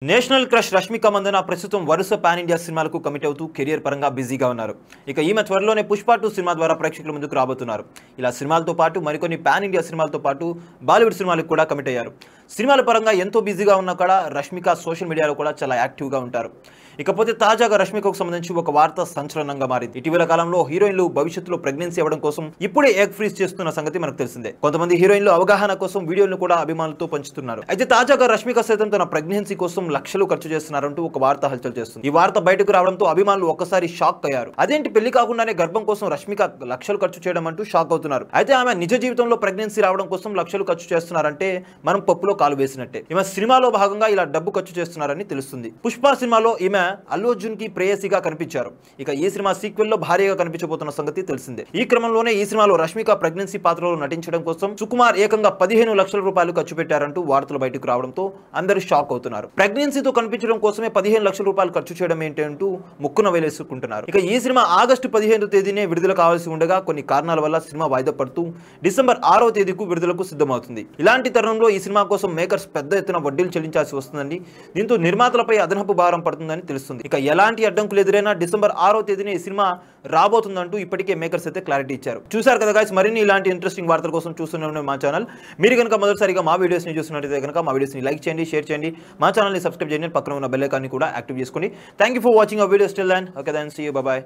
National crush Rashmika Mandanna ప్రస్తుతం వరుస pan India సినిమాలకు కమిట్ అవుతూ కెరియర్ పరంగా బిజీగా ఉన్నారు. ఇక ఈమె త్వరలోనే పుష్ప 2 సినిమా ద్వారా ప్రేక్షకుల ముందుకు రాబోతున్నారు. ఇలా సినిమాలతో పాటు మరికొన్ని పాన్ ఇండియా సినిమాలతో పాటు బాలీవుడ్ సినిమాలకు కూడా కమిట్ అయ్యారు. సినిమాల పరంగా ఎంతో బిజీగా ఉన్నా కూడా రష్మిక సోషల్ మీడియాలో కూడా చాలా యాక్టివ్గా ఉంటారు. ఇకపోతే తాజాగా రష్మికకు సంబంధించి ఒక వార్త సంచలనంగా మారింది. ఇటీవల కాలంలో హీరోయిన్లు భవిష్యత్తులో ప్రెగ్నెన్సీ అవ్వడం కోసం ఇప్పుడే ఎగ్ ఫ్రీజ్ చేస్తున్న సంగతి మనకు తెలిసిందే. కొంతమంది హీరోయిన్లు అవగాహన కోసం వీడియోలను కూడా అభిమానులతో పంచుతున్నారు. అయితే తాజాగా రష్మిక సైతం తన ప్రెగ్నెన్సీ కోసం లక్షలు ఖర్చు చేస్తున్నారంటూ ఒక వార్త హల్చల్ చేస్తుంది. ఈ వార్త బయటకు రావడంతో అభిమానులు ఒక్కసారి షాక్ అయ్యారు. అదేంటి, పెళ్లి కాకుండానే గర్భం కోసం రష్మిక లక్షలు ఖర్చు చేయడం అంటూ షాక్ అవుతున్నారు. అయితే ఆమె నిజ జీవితంలో ప్రెగ్నెన్సీ రావడం కోసం లక్షలు ఖర్చు చేస్తున్నారంటే మనం పప్పులో కాలు వేసినట్టే. ఈమె సినిమాలో భాగంగా ఇలా డబ్బు ఖర్చు చేస్తున్నారని తెలుస్తుంది. పుష్ప సినిమాలో ఈమె అల్లు అర్జున్ కి ప్రేయసిగా కనిపించారు. ఇక ఈ సినిమా సీక్వెల్ లో భారీగా కనిపించబోతున్న సంగతి తెలిసిందే. ఈ క్రమంలోనే ఈ సినిమాలో రష్మిక ప్రెగ్నెన్సీ పాత్రలో నటించడం కోసం సుకుమార్ ఏకంగా 15 లక్షల రూపాయలు ఖర్చు పెట్టారంటూ వార్తలు బయటకు రావడంతో అందరూ షాక్ అవుతున్నారు. ప్రెగ్నెన్సీతో కనిపించడం కోసమే 15 లక్షల రూపాయలు ఖర్చు చేయడం ఏంటి అంటూ ముక్కున వేలేసుకుంటున్నారు. ఇక ఈ సినిమా ఆగస్టు 15వ తేదీనే విడుదల కావాల్సి ఉండగా కొన్ని కారణాల వల్ల సినిమా వాయిదా పడుతూ డిసెంబర్ 6వ తేదీకు విడుదలకు సిద్ధమవుతుంది. ఇలాంటి తరుణంలో ఈ సినిమా కోసం మేకర్స్ పెద్ద ఎత్తున వడ్డీలు చెల్లించాల్సి వస్తుందండి. దీంతో నిర్మాతలపై అదనపు భారం పడుతుందని తెలుస్తుంది. ఇక ఎలాంటి అడ్డంకులు ఎదురైనా డిసెంబర్ 6వ తేదీనే ఈ సినిమా రాబోతుందంటూ ఇప్పటికే మేకర్స్ అయితే క్లారిటీ ఇచ్చారు. చూసారు కదా గైస్, మరిన్ని ఇలాంటి ఇంట్రెస్టింగ్ వార్తల కోసం చూస్తూనే మా ఛానల్. మీరు కనుక మొదటిసారిగా మా వీడియోస్ని చూస్తున్నట్లయితే కనుక మా వీడియోస్ని లైక్ చేయండి, షేర్ చేయండి, మా ఛానల్ని సబ్స్క్రైబ్ చేయండి, పక్కన ఉన్న బెల్ ఐకాన్ని కూడా యాక్టివ్ చేసుకోండి. Thank you for watching our videos till then. Okay then, see you, bye by.